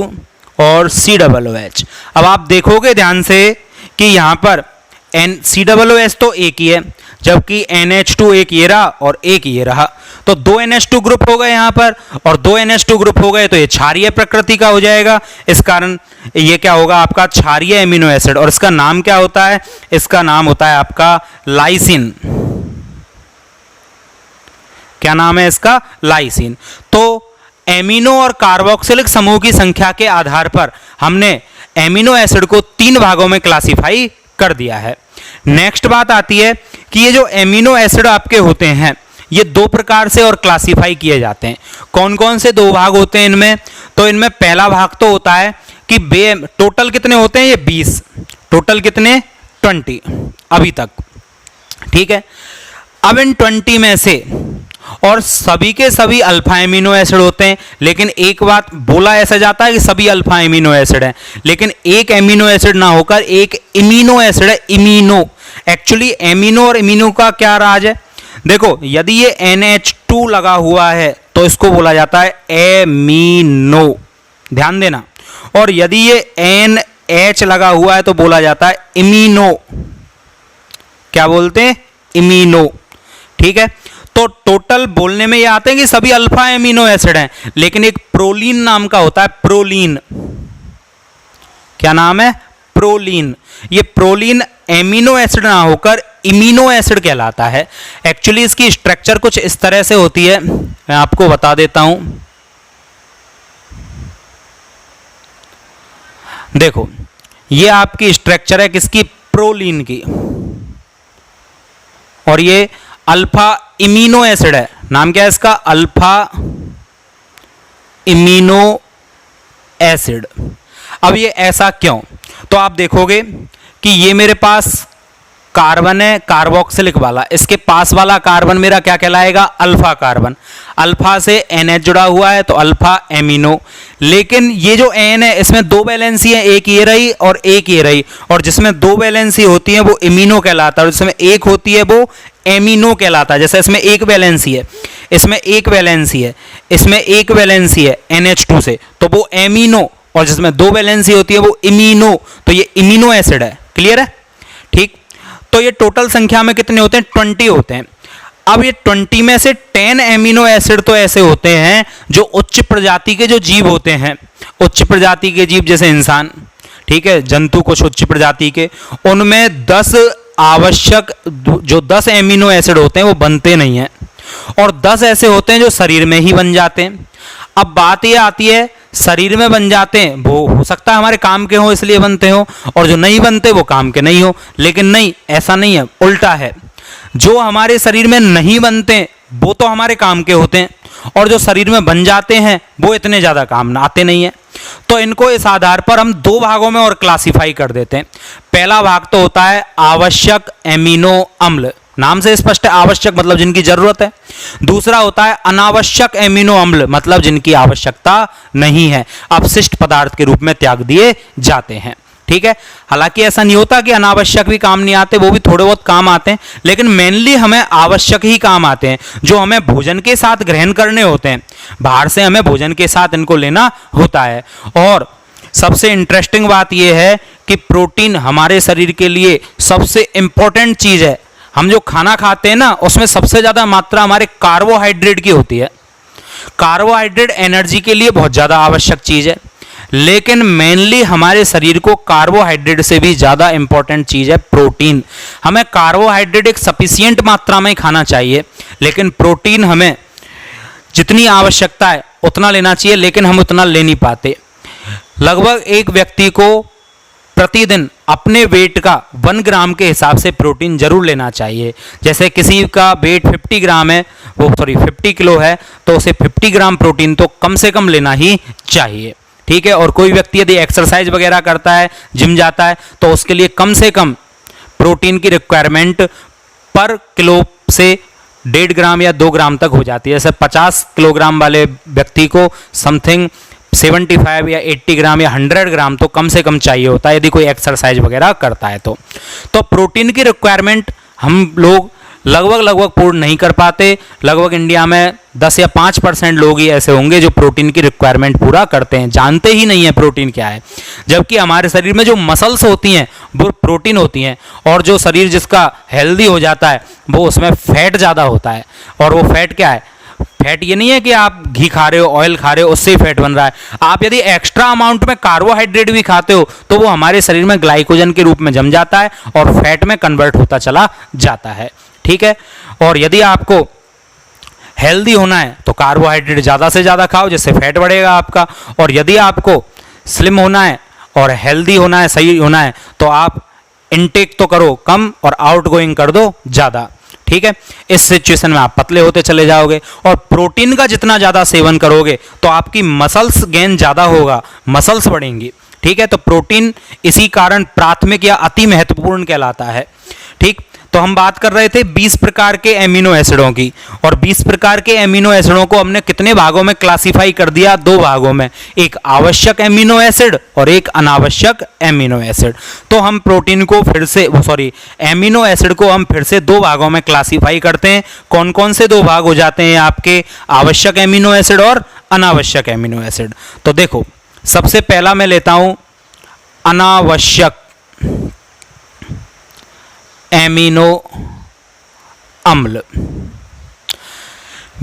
[SPEAKER 1] और COOH। अब आप देखोगे ध्यान से कि यहां पर COOH तो एक ही है, जबकि NH2 एक ये रहा और एक ये रहा, तो दो NH2 ग्रुप हो गए यहां पर, और दो NH2 ग्रुप हो गए तो ये क्षारीय प्रकृति का हो जाएगा। इस कारण ये क्या होगा आपका क्षारीय एमिनो एसिड, और इसका नाम क्या होता है, इसका नाम होता है आपका लाइसिन। क्या नाम है इसका, लाइसिन। तो एमिनो और कार्बोक्सिलिक समूह की संख्या के आधार पर हमने एमिनो एसिड को 3 भागों में क्लासिफाई कर दिया है। नेक्स्ट बात आती है कि ये जो एमिनो एसिड आपके होते हैं ये 2 प्रकार से और क्लासिफाई किए जाते हैं। कौन कौन से 2 भाग होते हैं इनमें, तो इनमें पहला भाग तो होता है कि टोटल कितने होते हैं, ये 20, टोटल कितने, 20 अभी तक, ठीक है। अब इन 20 में से और सभी के सभी अल्फा एमिनो एसिड होते हैं, लेकिन एक बात बोला ऐसा जाता है कि सभी अल्फा एमिनो एसिड हैं, लेकिन एक एमिनो एसिड ना होकर एक इमिनो एसिड है, इमिनो। एक्चुअली एमिनो और इमिनो का क्या राज है, देखो यदि ये NH2 लगा हुआ है तो इसको बोला जाता है एमिनो, ध्यान देना, और यदि ये NH लगा हुआ है तो बोला जाता है इमीनो। क्या बोलते हैं? इमीनो। ठीक है, तो टोटल बोलने में ये आते हैं कि सभी अल्फा एमिनो एसिड हैं, लेकिन एक प्रोलीन नाम का होता है, प्रोलीन। क्या नाम है? प्रोलीन। ये प्रोलीन एमिनो एसिड ना होकर इमीनो एसिड कहलाता है। एक्चुअली इसकी स्ट्रक्चर कुछ इस तरह से होती है, मैं आपको बता देता हूं। देखो, ये आपकी स्ट्रक्चर है किसकी? प्रोलीन की, और ये अल्फा इमीनो एसिड है। नाम क्या है इसका? Alpha amino acid. अब ये ऐसा क्यों? तो आप देखोगे कि ये मेरे पास कार्बन है कार्बोक्सिलिक वाला, इसके पास वाला कार्बन मेरा क्या कहलाएगा? Alpha carbon. अल्फा से NH जुड़ा हुआ है तो अल्फा एमिनो। लेकिन ये जो N है इसमें दो वैलेंसी है, एक ये रही और एक ये रही, और जिसमें दो वैलेंसी होती है वो इमीनो कहलाता है, और जिसमें एक होती है वो एमिनो कहलाता है। जैसे इसमें एक वैलेंसी है, इसमें एक वैलेंसी है, इसमें एक वैलेंसी है NH2 से, तो वो एमिनो, और जिसमें दो वैलेंसी होती है वो इमीनो, तो ये इमीनो एसिड है। क्लियर है? ठीक, तो ये टोटल संख्या में कितने होते हैं? 20 होते हैं। अब ये 20 में से 10 एमिनो एसिड तो ऐसे होते हैं जो उच्च प्रजाति के जो जीव होते हैं, उच्च प्रजाति के जीव जैसे इंसान, ठीक है, जंतु कुछ उच्च प्रजाति के, उनमें 10 आवश्यक जो 10 एमिनो एसिड होते हैं वो बनते नहीं हैं, और 10 ऐसे होते हैं जो शरीर में ही बन जाते हैं। अब बात ये आती है, शरीर में बन जाते हैं वो हो सकता है हमारे काम के हो इसलिए बनते हो, और जो नहीं बनते वो काम के नहीं हो। लेकिन नहीं, ऐसा नहीं है, उल्टा है। जो हमारे शरीर में नहीं बनते वो तो हमारे काम के होते हैं, और जो शरीर में बन जाते हैं वो इतने ज़्यादा काम आते नहीं हैं। तो इनको इस आधार पर हम दो भागों में और क्लासिफाई कर देते हैं। पहला भाग तो होता है आवश्यक एमिनो अम्ल, नाम से स्पष्ट है, आवश्यक मतलब जिनकी जरूरत है। दूसरा होता है अनावश्यक एमिनो अम्ल, मतलब जिनकी आवश्यकता नहीं है, अपशिष्ट पदार्थ के रूप में त्याग दिए जाते हैं। ठीक है, हालांकि ऐसा नहीं होता कि अनावश्यक भी काम नहीं आते, वो भी थोड़े बहुत काम आते हैं, लेकिन मेनली हमें आवश्यक ही काम आते हैं, जो हमें भोजन के साथ ग्रहण करने होते हैं। बाहर से हमें भोजन के साथ इनको लेना होता है। और सबसे इंटरेस्टिंग बात यह है कि प्रोटीन हमारे शरीर के लिए सबसे इंपॉर्टेंट चीज है। हम जो खाना खाते हैं ना, उसमें सबसे ज्यादा मात्रा हमारे कार्बोहाइड्रेट की होती है। कार्बोहाइड्रेट एनर्जी के लिए बहुत ज्यादा आवश्यक चीज है, लेकिन मेनली हमारे शरीर को कार्बोहाइड्रेट से भी ज्यादा इंपॉर्टेंट चीज है प्रोटीन। हमें कार्बोहाइड्रेट एक सफिशिएंट मात्रा में खाना चाहिए, लेकिन प्रोटीन हमें जितनी आवश्यकता है उतना लेना चाहिए, लेकिन हम उतना ले नहीं पाते। लगभग एक व्यक्ति को प्रतिदिन अपने वेट का 1 ग्राम के हिसाब से प्रोटीन जरूर लेना चाहिए। जैसे किसी का वेट 50 ग्राम है, वो 50 किलो है, तो उसे 50 ग्राम प्रोटीन तो कम से कम लेना ही चाहिए। ठीक है, और कोई व्यक्ति यदि एक्सरसाइज वगैरह करता है, जिम जाता है, तो उसके लिए कम से कम प्रोटीन की रिक्वायरमेंट पर किलो से 1.5 ग्राम या 2 ग्राम तक हो जाती है। जैसे 50 किलोग्राम वाले व्यक्ति को समथिंग 75 या 80 ग्राम या 100 ग्राम तो कम से कम चाहिए होता है, यदि कोई एक्सरसाइज वगैरह करता है तो प्रोटीन की रिक्वायरमेंट हम लोग लगभग पूर्ण नहीं कर पाते। लगभग इंडिया में 10 या 5% लोग ही ऐसे होंगे जो प्रोटीन की रिक्वायरमेंट पूरा करते हैं, जानते ही नहीं है प्रोटीन क्या है। जबकि हमारे शरीर में जो मसल्स होती हैं वो प्रोटीन होती हैं, और जो शरीर जिसका हेल्दी हो जाता है वो उसमें फैट ज़्यादा होता है। और वो फैट क्या है? फैट ये नहीं है कि आप घी खा रहे हो, ऑयल खा रहे हो, उससे ही फैट बन रहा है। आप यदि एक्स्ट्रा अमाउंट में कार्बोहाइड्रेट भी खाते हो तो वो हमारे शरीर में ग्लाइकोजन के रूप में जम जाता है और फैट में कन्वर्ट होता चला जाता है। ठीक है, और यदि आपको हेल्दी होना है तो कार्बोहाइड्रेट ज़्यादा से ज़्यादा खाओ, जिससे फैट बढ़ेगा आपका। और यदि आपको स्लिम होना है और हेल्दी होना है, सही होना है, तो आप इनटेक तो करो कम और आउटगोइंग कर दो ज़्यादा। ठीक है, इस सिचुएशन में आप पतले होते चले जाओगे, और प्रोटीन का जितना ज़्यादा सेवन करोगे तो आपकी मसल्स गेन ज़्यादा होगा, मसल्स बढ़ेंगी। ठीक है, तो प्रोटीन इसी कारण प्राथमिक या अति महत्वपूर्ण कहलाता है। ठीक, तो हम बात कर रहे थे 20 प्रकार के एमिनो एसिडों की, और 20 प्रकार के एमिनो एसिडों को हमने कितने भागों में क्लासिफाई कर दिया? 2 भागों में, एक आवश्यक एमिनो एसिड और एक अनावश्यक एमिनो एसिड। तो हम प्रोटीन को फिर से एमिनो एसिड को हम फिर से 2 भागों में क्लासिफाई करते हैं। कौन कौन से 2 भाग हो जाते हैं आपके? आवश्यक एमिनो एसिड और अनावश्यक एमिनो एसिड। तो देखो, सबसे पहला मैं लेता हूं अनावश्यक एमिनो अम्ल।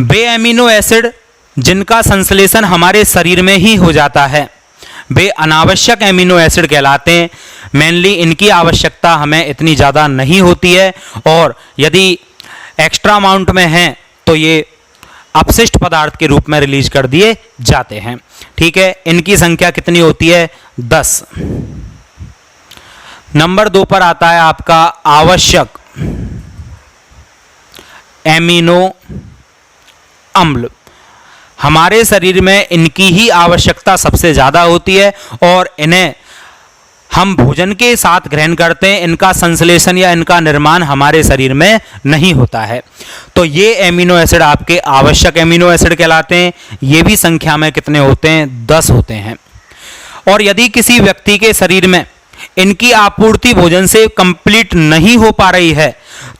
[SPEAKER 1] वे एमिनो एसिड जिनका संश्लेषण हमारे शरीर में ही हो जाता है वे अनावश्यक एमिनो एसिड कहलाते हैं। मेनली इनकी आवश्यकता हमें इतनी ज़्यादा नहीं होती है, और यदि एक्स्ट्रा अमाउंट में हैं तो ये अपशिष्ट पदार्थ के रूप में रिलीज कर दिए जाते हैं। ठीक है, इनकी संख्या कितनी होती है? 10। नंबर 2 पर आता है आपका आवश्यक एमिनो अम्ल। हमारे शरीर में इनकी ही आवश्यकता सबसे ज़्यादा होती है, और इन्हें हम भोजन के साथ ग्रहण करते हैं। इनका संश्लेषण या इनका निर्माण हमारे शरीर में नहीं होता है। तो ये एमिनो एसिड आपके आवश्यक एमिनो एसिड कहलाते हैं। ये भी संख्या में कितने होते हैं? 10 होते हैं। और यदि किसी व्यक्ति के शरीर में इनकी आपूर्ति भोजन से कंप्लीट नहीं हो पा रही है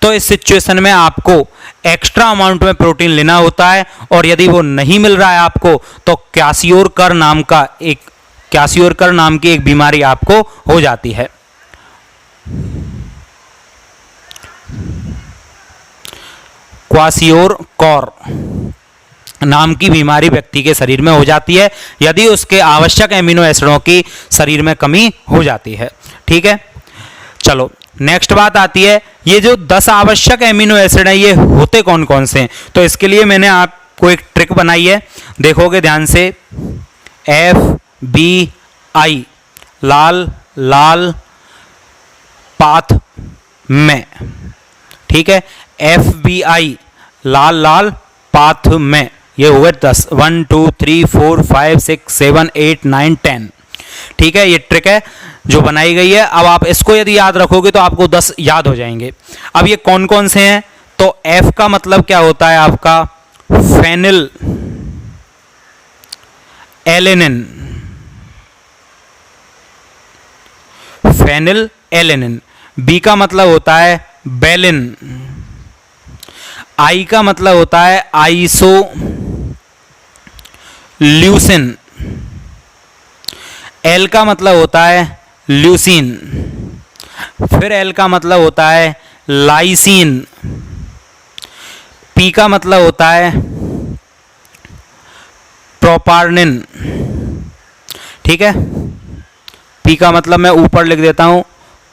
[SPEAKER 1] तो इस सिचुएशन में आपको एक्स्ट्रा अमाउंट में प्रोटीन लेना होता है, और यदि वो नहीं मिल रहा है आपको तो क्वासियोरकर नाम की एक बीमारी आपको हो जाती है। क्वासियोरकर नाम की बीमारी व्यक्ति के शरीर में हो जाती है यदि उसके आवश्यक एमिनो एसिडों की शरीर में कमी हो जाती है। ठीक है, चलो नेक्स्ट बात आती है, ये जो 10 आवश्यक एमिनो एसिड हैं ये होते कौन कौन से हैं? तो इसके लिए मैंने आपको एक ट्रिक बनाई है, देखोगे ध्यान से। FBI लाल लाल पाथ में, ठीक है, FBI लाल लाल पाथ में, ये हो गए 10। 1 2 3 4 5 6 7 8 9 10। ठीक है, ये ट्रिक है जो बनाई गई है। अब आप इसको यदि याद रखोगे तो आपको 10 याद हो जाएंगे। अब ये कौन कौन से हैं? तो F का मतलब क्या होता है आपका? Phenylalanine, phenylalanine. B का मतलब होता है बेलिन। I का मतलब होता है आइसो ल्यूसिन। L का मतलब होता है ल्यूसीन। फिर L का मतलब होता है लाइसीन। P का मतलब होता है प्रोपार्निन। ठीक है, P का मतलब मैं ऊपर लिख देता हूं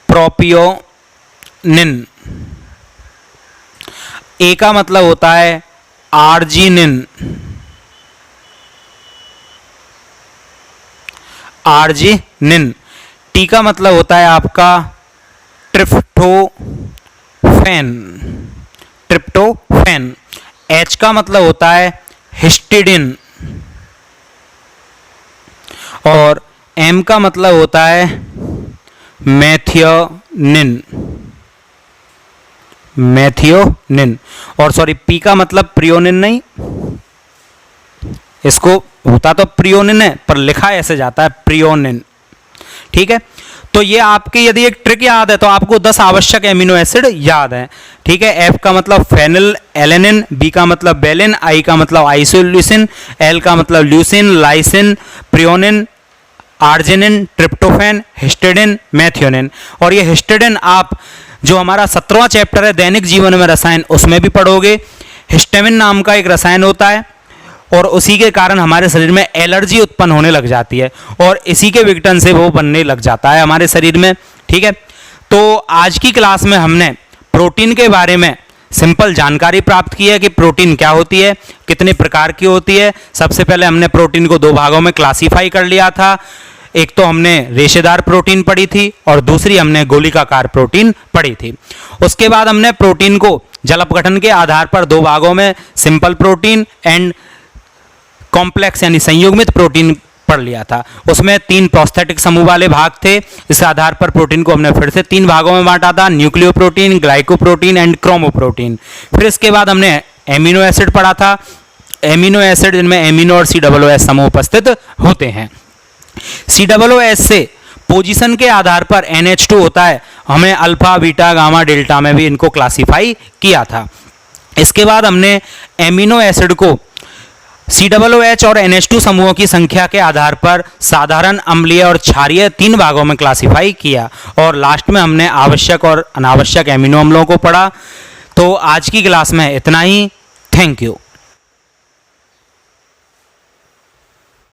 [SPEAKER 1] प्रोपियोनिन। A का मतलब होता है आर्जिनिन, आर्जिनिन। T का मतलब होता है आपका ट्रिप्टोफैन, ट्रिप्टोफैन। H का मतलब होता है हिस्टिडिन, और M का मतलब होता है मेथियोनिन, मेथियोनिन। और सॉरी, P का मतलब प्रियोनिन नहीं, इसको होता तो प्रियोनिन है पर लिखा ऐसे जाता है प्रियोनिन। ठीक है, तो ये आपके यदि एक ट्रिक याद है तो आपको 10 आवश्यक एमिनो एसिड याद है। ठीक है, F का मतलब फेनिल एलेनिन, B का मतलब बेलिन, I का मतलब आइसोल्यूसिन, L का मतलब leucine, lysine, threonine, arginine, tryptophan, histidine, methionine. और ये हिस्टिडिन आप जो हमारा 17वां चैप्टर है दैनिक जीवन में रसायन, उसमें भी पढ़ोगे। हिस्टामिन नाम का एक रसायन होता है, और उसी के कारण हमारे शरीर में एलर्जी उत्पन्न होने लग जाती है, और इसी के विघटन से वो बनने लग जाता है हमारे शरीर में। ठीक है, तो आज की क्लास में हमने प्रोटीन के बारे में सिंपल जानकारी प्राप्त की है कि प्रोटीन क्या होती है, कितने प्रकार की होती है। सबसे पहले हमने प्रोटीन को 2 भागों में क्लासीफाई कर लिया था। एक तो हमने रेशेदार प्रोटीन पढ़ी थी और दूसरी हमने गोलिकाकार प्रोटीन पढ़ी थी। उसके बाद हमने प्रोटीन को जल अपघटन के आधार पर 2 भागों में सिंपल प्रोटीन एंड कॉम्प्लेक्स यानी संयुग्मित प्रोटीन पढ़ लिया था। उसमें 3 प्रोस्थेटिक समूह वाले भाग थे। इस आधार पर प्रोटीन को हमने फिर से 3 भागों में बांटा था, न्यूक्लियोप्रोटीन, ग्लाइकोप्रोटीन एंड क्रोमोप्रोटीन। फिर इसके बाद हमने एमिनो एसिड पढ़ा था। एमिनो एसिड जिनमें एमिनो और COOS समूह उपस्थित होते हैं। COOS से पोजीशन के आधार पर NH2 होता है। हमने अल्फा, बीटा, गामा, डेल्टा में भी इनको क्लासीफाई किया था। इसके बाद हमने एमिनो एसिड को COOH और NH2 समूहों की संख्या के आधार पर साधारण, अम्लीय और क्षारीय 3 भागों में क्लासिफाई किया, और लास्ट में हमने आवश्यक और अनावश्यक एमिनो अम्लों को पढ़ा। तो आज की क्लास में इतना ही। Thank you.